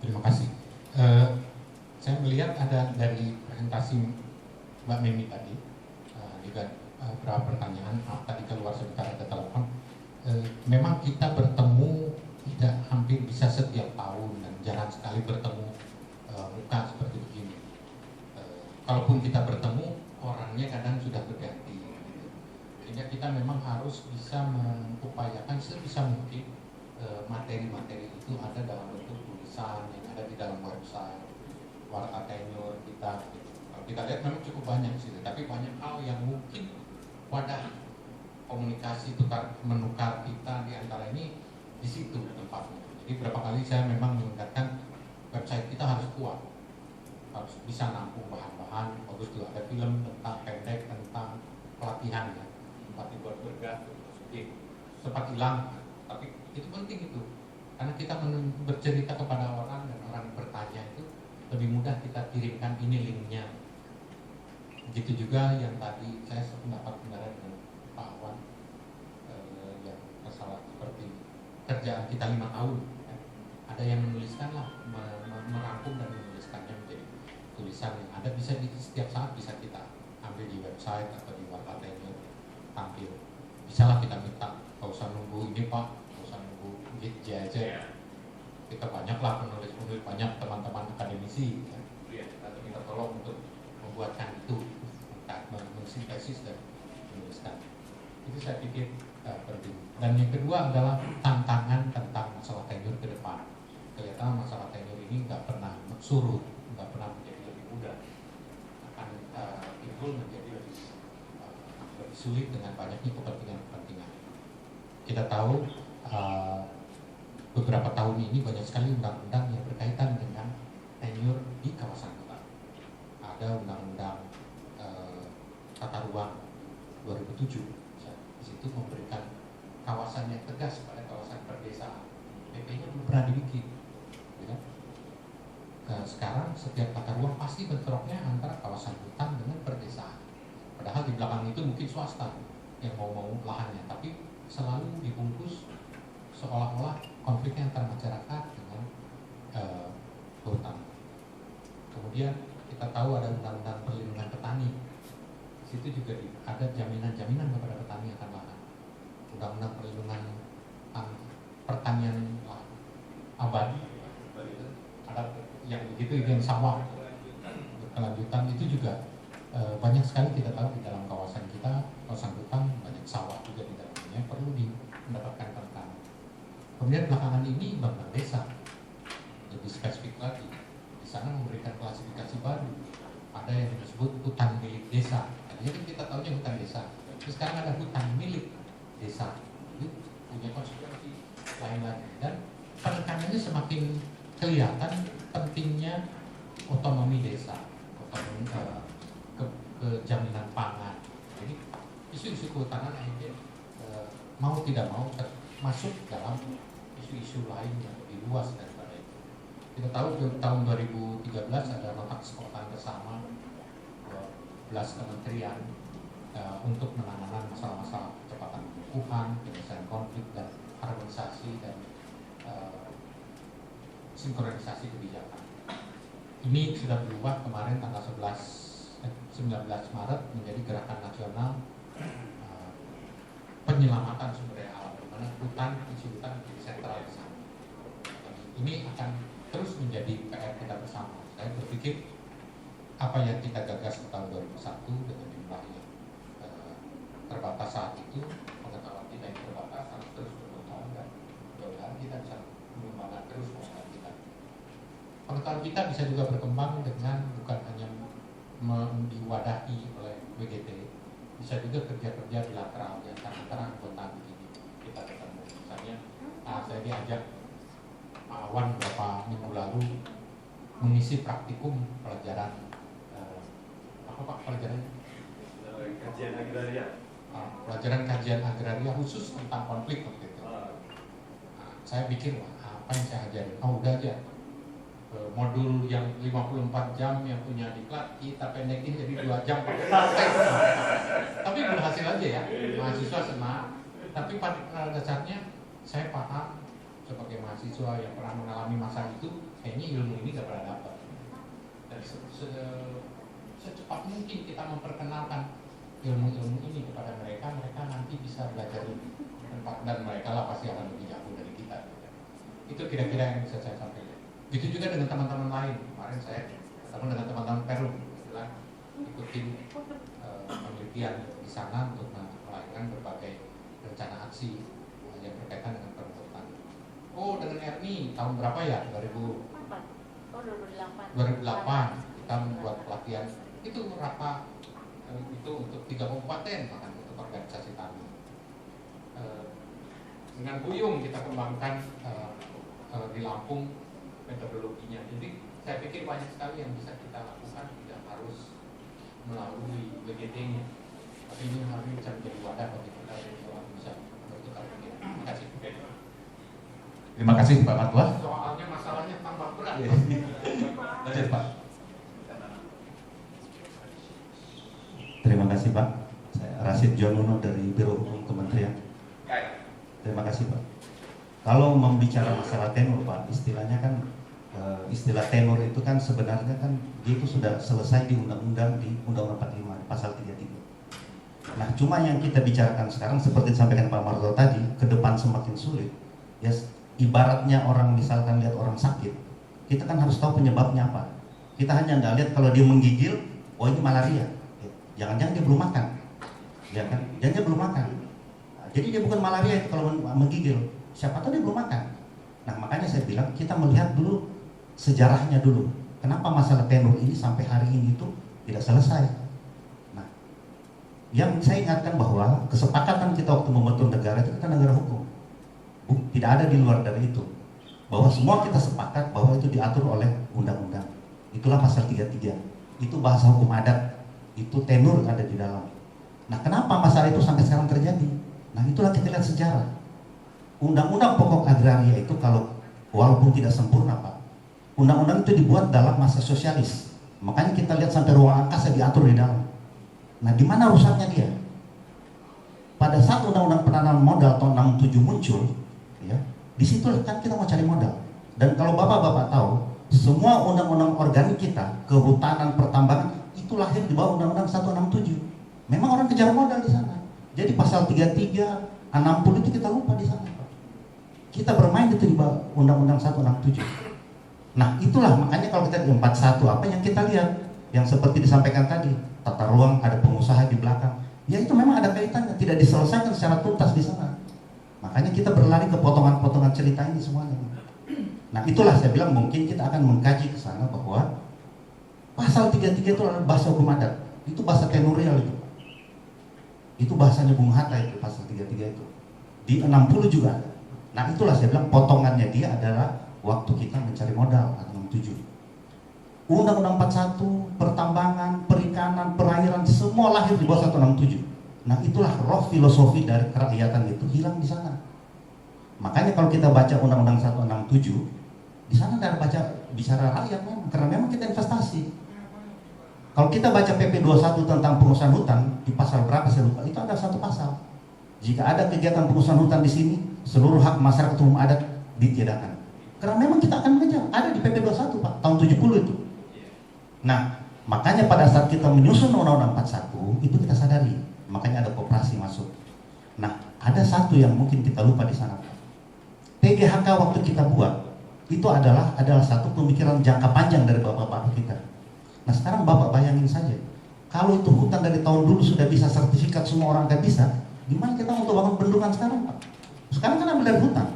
Terima kasih. Eh, saya melihat ada dari presentasi Mbak Mimi tadi, juga beberapa pertanyaan. Tadi keluar sebentar ada telepon. Memang kita bertemu tidak hampir bisa setiap tahun dan jarang sekali bertemu muka seperti begini. Kalaupun kita bertemu, orangnya kadang sudah berganti. Sehingga kita memang harus bisa mengupayakan sebisa mungkin materi-materi itu ada dalam bentuk tulisan yang ada di dalam website Warta Tenur kita. Kalau kita lihat memang cukup banyak sih, tapi banyak hal yang mungkin wadah komunikasi tukar menukar kita di antara ini di situ tempatnya. Jadi berapa kali saya memang mengingatkan website kita harus kuat, harus bisa nampung bahan-bahan bagus tuh, ada film tentang pendek tentang pelatihan ya, tempat dibuat bergas sempat hilang, tapi itu penting itu karena kita bercerita kepada orang dan orang bertanya itu lebih mudah kita kirimkan ini linknya. Begitu juga yang tadi saya sependapat benar dengan Pak Awan yang masalah seperti kerjaan kita 5 tahun ya. Ada yang menuliskan lah, merangkum dan menuliskannya menjadi tulisan yang ada bisa di setiap saat bisa kita ambil di website atau di Warta Tenur tampil. Bisalah kita minta, gak usah nunggu ini Pak, gak usah nunggu Gitja aja. Kita banyaklah penulis-penulis, banyak teman-teman akademisi ya. Atau kita tolong untuk membuatkan itu, mensintesis dan menuliskan. Itu saya pikir penting. Dan yang kedua adalah tantangan tentang masalah tenur ke depan. Kelihatan masalah tenur ini nggak pernah surut, nggak pernah menjadi lebih mudah, akan timbul menjadi lebih sulit dengan banyaknya kepentingan-kepentingan. Kita tahu beberapa tahun ini banyak sekali undang-undang yang berkaitan dengan tenur di kawasan kota. Ada undang-undang tata ruang 2007, di situ memberikan kawasan yang tegas pada kawasan perdesaan. PP-nya belum pernah dibikin. Ya. Sekarang setiap tata ruang pasti bentroknya antara kawasan hutan dengan perdesaan. Padahal di belakang itu mungkin swasta yang mau lahannya, tapi selalu dibungkus seolah-olah konfliknya antara masyarakat dengan hutan. Kemudian kita tahu ada undang-undang perlindungan petani. Di situ juga ada jaminan-jaminan kepada petani akan lahan. Undang-undang perlindungan pertanian abadi, ada yang begitu, yang sawah berkelanjutan itu juga banyak sekali kita tahu di dalam kawasan kita, kawasan hutan banyak sawah juga di dalamnya, perlu mendapatkan tantangan. Kemudian belakangan ini bank desa lebih spesifik lagi, di sana memberikan klasifikasi baru, ada yang disebut hutan milik desa. Tadinya kan kita tahunya hutan desa, tapi sekarang ada hutan milik desa, itu punya konsekuensi lain lagi, dan penekanannya semakin kelihatan pentingnya otonomi desa, otonomi kejaminan pangan. Jadi isu-isu kehutanan akhirnya mau tidak mau masuk dalam isu-isu lain yang lebih luas daripada itu. Kita tahu tahun 2013 ada nota kesepakatan bersama 12 kementerian untuk penanganan masalah-masalah kecepatan pengukuhan, penyelesaian konflik, dan harmonisasi dan sinkronisasi kebijakan. Ini sudah berubah kemarin tanggal 19 Maret menjadi Gerakan Nasional Penyelamatan Sumber Daya Alam, di mana hutan, isu hutan menjadi sentral di sana. Ini akan terus menjadi PR kita bersama. Saya berpikir apa yang kita gagas di tahun 2001 dengan jumlah yang terbatas saat itu, pengetahuan kita yang terbatas harus terus berkembang, dan mudah-mudahan kita bisa mengembangkan terus pengetahuan kita. Pengetahuan kita bisa juga berkembang dengan bukan hanya diwadahi oleh WGT, bisa juga kerja-kerja bilateral di antara anggota begini. Kita ketemu, misalnya saya diajak Pak Awan beberapa minggu lalu mengisi praktikum pelajaran apa Pak pelajarannya? Kajian agraria. Pelajaran kajian agraria khusus tentang konflik waktu itu. Saya pikir apa yang saya ajarin? Udah aja. Modul yang 54 jam yang punya diklat kita pendekin jadi 2 jam pakai praktek. Tapi berhasil aja ya, mahasiswa senang. Tapi pada dasarnya saya paham sebagai mahasiswa yang pernah mengalami masa itu, kayaknya ilmu ini nggak pernah dapat. Dan secepat mungkin kita memperkenalkan ilmu-ilmu ini kepada mereka, mereka nanti bisa belajar lebih tempat, dan mereka lah pasti akan lebih jago dari kita. Itu kira-kira yang bisa saya sampaikan. Begitu juga dengan teman-teman lain. Kemarin saya ketemu dengan teman-teman Peru, bilang ikutin penelitian di sana untuk melahirkan berbagai rencana aksi yang berkaitan dengan perhutanan. Oh, dengan Erni tahun berapa ya? 2008 kita membuat pelatihan itu rapat itu untuk 3 kabupaten, bahkan untuk organisasi tani. Dengan Buyung kita kembangkan di Lampung metodologinya. Jadi saya pikir banyak sekali yang bisa kita lakukan, tidak harus melalui WGT-nya. Tapi ini harus bisa menjadi wadah bagi kita yang bisa bertukar pikiran. Terima kasih. Terima kasih Pak Matwa. Soalnya masalahnya tambah berat. Lanjut Pak. Terima kasih Pak. Saya Rasid Jonuno dari Biro Hukum Kementerian. Terima kasih Pak. Kalau membicara masalah tenur Pak, istilahnya kan istilah tenur itu kan sebenarnya kan dia itu sudah selesai di Undang-Undang 45 pasal 33. Nah, cuma yang kita bicarakan sekarang seperti disampaikan Pak Marto tadi, ke depan semakin sulit. Ya, ibaratnya orang misalkan lihat orang sakit, kita kan harus tahu penyebabnya apa. Kita hanya nggak lihat kalau dia menggigil, oh ini malaria. Jangan-jangan dia belum makan, ya kan? Jangan dia belum makan. Nah, jadi dia bukan malaria itu kalau menggigil. Siapa tahu dia belum makan. Nah, makanya saya bilang kita melihat dulu sejarahnya dulu. Kenapa masalah tenur ini sampai hari ini itu tidak selesai? Nah, yang saya ingatkan bahwa kesepakatan kita waktu membentuk negara itu kita negara hukum. Tidak ada di luar dari itu. Bahwa semua kita sepakat bahwa itu diatur oleh undang-undang. Itulah pasal 33. Itu bahasa hukum adat. Itu tenur ada di dalam. Nah, kenapa masalah itu sampai sekarang terjadi? Nah, itulah kita lihat sejarah. Undang-undang pokok agraria itu kalau walaupun tidak sempurna Pak, undang-undang itu dibuat dalam masa sosialis. Makanya kita lihat sampai ruang angkasa diatur di dalam. Nah, di mana rusaknya dia? Pada saat undang-undang penanaman modal tahun 67 muncul, ya, di situ kan kita mau cari modal. Dan kalau bapak-bapak tahu, semua undang-undang organik kita, kehutanan, pertambangan, itu lahir di bawah undang-undang 167. Memang orang kejar modal di sana. Jadi pasal 33, 60 itu kita lupa di sana. Kita bermain itu di bawah undang-undang 167. Nah, itulah makanya kalau kita di 41 apa yang kita lihat, yang seperti disampaikan tadi, tata ruang, ada pengusaha di belakang. Ya itu memang ada kaitannya, tidak diselesaikan secara tuntas di sana. Makanya kita berlari ke potongan-potongan cerita ini semuanya. Nah, itulah saya bilang mungkin kita akan mengkaji ke sana bahwa pasal 33 itu adalah bahasa hukum adat. Itu bahasa tenurial itu. Itu bahasanya Bung Hatta itu pasal 33 itu. Di 60 juga ada. Nah, itulah saya bilang potongannya dia adalah waktu kita mencari modal atau 67. Undang-Undang 41, pertambangan, perikanan, perairan semua lahir di bawah 167. Nah, itulah roh filosofi dari kerakyatan itu hilang di sana. Makanya kalau kita baca Undang-Undang 167, di sana nggak ada baca bicara rakyat memang, karena memang kita investasi. Kalau kita baca PP 21 tentang pengusahaan hutan di pasal berapa saya lupa, itu ada satu pasal. Jika ada kegiatan pengusahaan hutan di sini, seluruh hak masyarakat umum adat ditiadakan. Karena memang kita akan mengejar, ada di PP 21 Pak, tahun 70 itu. Nah, makanya pada saat kita menyusun Undang-Undang 41, itu kita sadari, makanya ada koperasi masuk. Nah, ada satu yang mungkin kita lupa di sana Pak. TGHK waktu kita buat, itu adalah satu pemikiran jangka panjang dari bapak-bapak kita. Nah, sekarang bapak bayangin saja, kalau itu hutan dari tahun dulu sudah bisa sertifikat semua orang kan bisa, gimana kita untuk bangun bendungan sekarang Pak? Sekarang kan ambil dari hutan.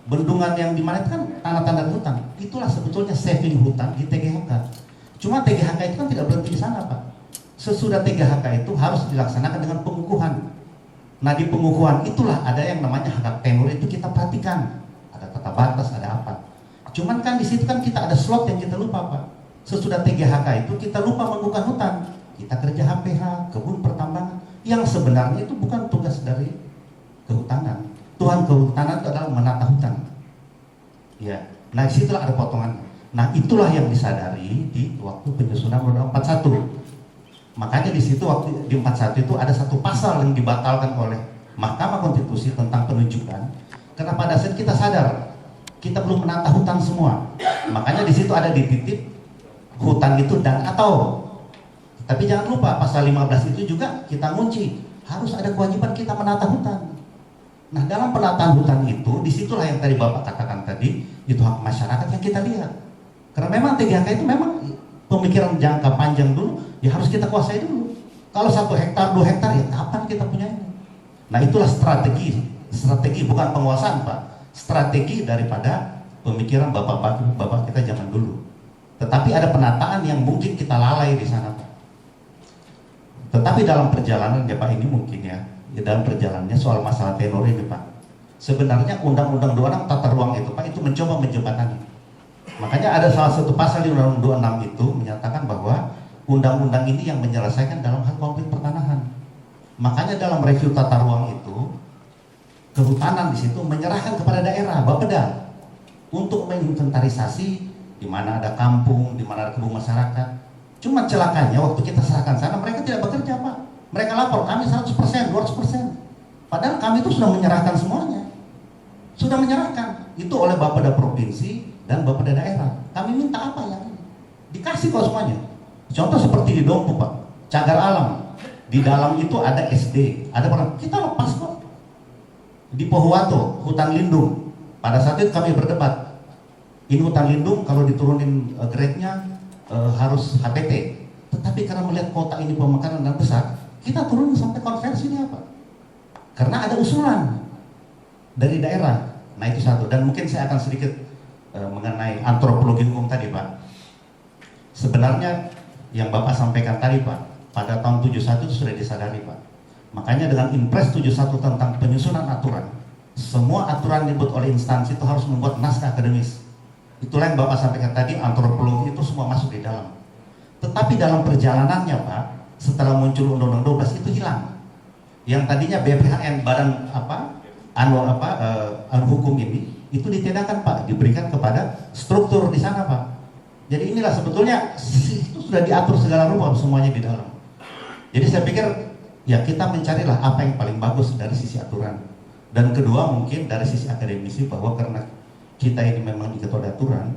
Bendungan yang dimana itu kan tanah-tanah hutan. Itulah sebetulnya saving hutan di TGHK. Cuma TGHK itu kan tidak berhenti di sana Pak. Sesudah TGHK itu harus dilaksanakan dengan pengukuhan. Nah, di pengukuhan itulah ada yang namanya hak tenur itu kita perhatikan. Ada tata batas, ada apa. Cuman kan di situ kan kita ada slot yang kita lupa Pak. Sesudah TGHK itu kita lupa mengukuhkan hutan. Kita kerja HPH, kebun pertambangan, yang sebenarnya itu bukan tugas dari kehutanan. Tuhan kehutanan itu adalah menata hutan. Ya, nah disitulah ada potongan. Nah, itulah yang disadari di waktu penyusunan Undang-Undang 41. Makanya di situ waktu di 41 itu ada satu pasal yang dibatalkan oleh Mahkamah Konstitusi tentang penunjukan. Karena pada saat kita sadar kita belum menata hutan semua. Makanya di situ ada dititip hutan itu dan atau. Tapi jangan lupa pasal 15 itu juga kita ngunci, harus ada kewajiban kita menata hutan. Nah, dalam penataan hutan itu, disitulah yang tadi Bapak katakan tadi, itu hak masyarakat yang kita lihat. Karena memang TGHK itu memang pemikiran jangka panjang dulu, ya harus kita kuasai dulu. Kalau 1 hektar, 2 hektar, ya kapan kita punya ini? Nah, itulah strategi bukan penguasaan, Pak. Strategi daripada pemikiran bapak kita zaman dulu. Tetapi ada penataan yang mungkin kita lalai di sana, Pak. Tetapi dalam perjalanan ya Pak, ini mungkin ya dalam perjalanannya soal masalah tenor ini Pak, sebenarnya Undang-Undang 26 tata ruang itu Pak, itu mencoba menjembatani. Makanya ada salah satu pasal di Undang-Undang 26 itu menyatakan bahwa undang-undang ini yang menyelesaikan dalam hal konflik pertanahan. Makanya dalam review tata ruang itu, kehutanan di situ menyerahkan kepada daerah, Bapeda, untuk menginventarisasi di mana ada kampung, di mana ada kebun masyarakat. Cuma celakanya waktu kita serahkan sana, mereka tidak bekerja Pak. Mereka lapor kami 100%, 200%. Padahal kami itu sudah menyerahkan semuanya. Sudah menyerahkan. Itu oleh Bapeda provinsi dan Bapeda daerah. Kami minta apa ya? Dikasih kok semuanya. Contoh seperti di Dompu Pak, cagar alam. Di dalam itu ada SD, ada orang. Kita lepas kok. Di Pohuwato, hutan lindung. Pada saat itu kami berdebat. Ini hutan lindung kalau diturunin grade-nya harus HPT, tetapi karena melihat kota ini pemekaran dan besar, kita turun sampai konversinya Pak, karena ada usulan dari daerah. Nah itu satu, dan mungkin saya akan sedikit mengenai antropologi hukum tadi Pak. Sebenarnya yang Bapak sampaikan tadi Pak, pada tahun 71 itu sudah disadari Pak. Makanya dengan Impres 71 tentang penyusunan aturan, semua aturan dibuat oleh instansi itu harus membuat naskah akademis. Itulah yang Bapak sampaikan tadi, antropologi itu semua masuk di dalam. Tetapi dalam perjalanannya Pak, setelah muncul Undang-Undang 12 itu hilang. Yang tadinya BPHN, badan hukum ini, itu ditiadakan Pak, diberikan kepada struktur di sana Pak. Jadi inilah sebetulnya itu sudah diatur segala rupa semuanya di dalam. Jadi saya pikir ya kita mencarilah apa yang paling bagus dari sisi aturan. Dan kedua mungkin dari sisi akademisi, bahwa karena kita ini memang diketuai aturan,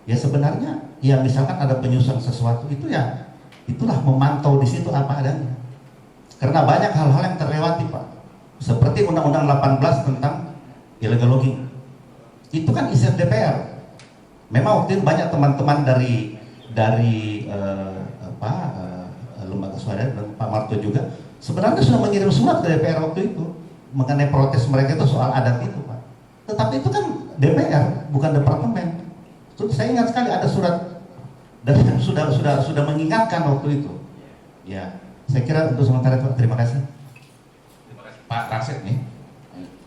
ya sebenarnya ya misalkan ada penyusunan sesuatu itu ya itulah memantau di situ apa adanya. Karena banyak hal-hal yang terlewati Pak, seperti Undang-Undang 18 tentang illegal logging. Itu kan isi DPR. Memang waktu itu banyak teman-teman dari lembaga swadaya dan Pak Marto juga sebenarnya sudah mengirim surat ke DPR waktu itu mengenai protes mereka itu soal adat itu Pak. Tetapi itu kan DPR, bukan departemen. Saya ingat sekali ada surat dan sudah mengingatkan waktu itu. Ya, saya kira untuk sementara itu terima kasih. Terima kasih Pak Rasid nih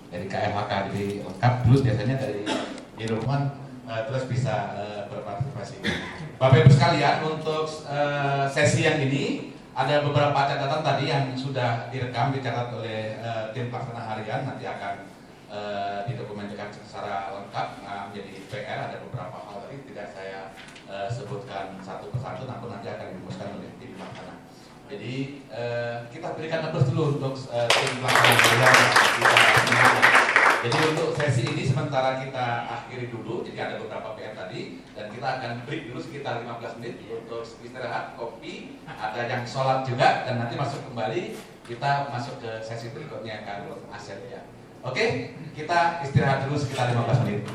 dari KMHK, jadi lengkap. Terus biasanya dari Jerman terus bisa berpartisipasi. Bapak Ibu sekalian, untuk sesi yang ini ada beberapa catatan tadi yang sudah direkam, dicatat oleh tim pelaksana harian, nanti akan didokumentasikan secara lengkap menjadi PR. Ada beberapa hal tadi tidak saya sebutkan satu persatu, namun nanti akan dirumuskan oleh tim pelaksana. Jadi kita berikan applause dulu untuk tim pelaksana. Jadi untuk sesi ini sementara kita akhiri dulu. Jadi ada beberapa PR tadi dan kita akan break dulu sekitar 15 menit untuk istirahat, kopi, ada yang sholat juga, dan nanti masuk kembali, kita masuk ke sesi berikutnya kan aset ya. Oke, kita istirahat dulu sekitar 15 menit.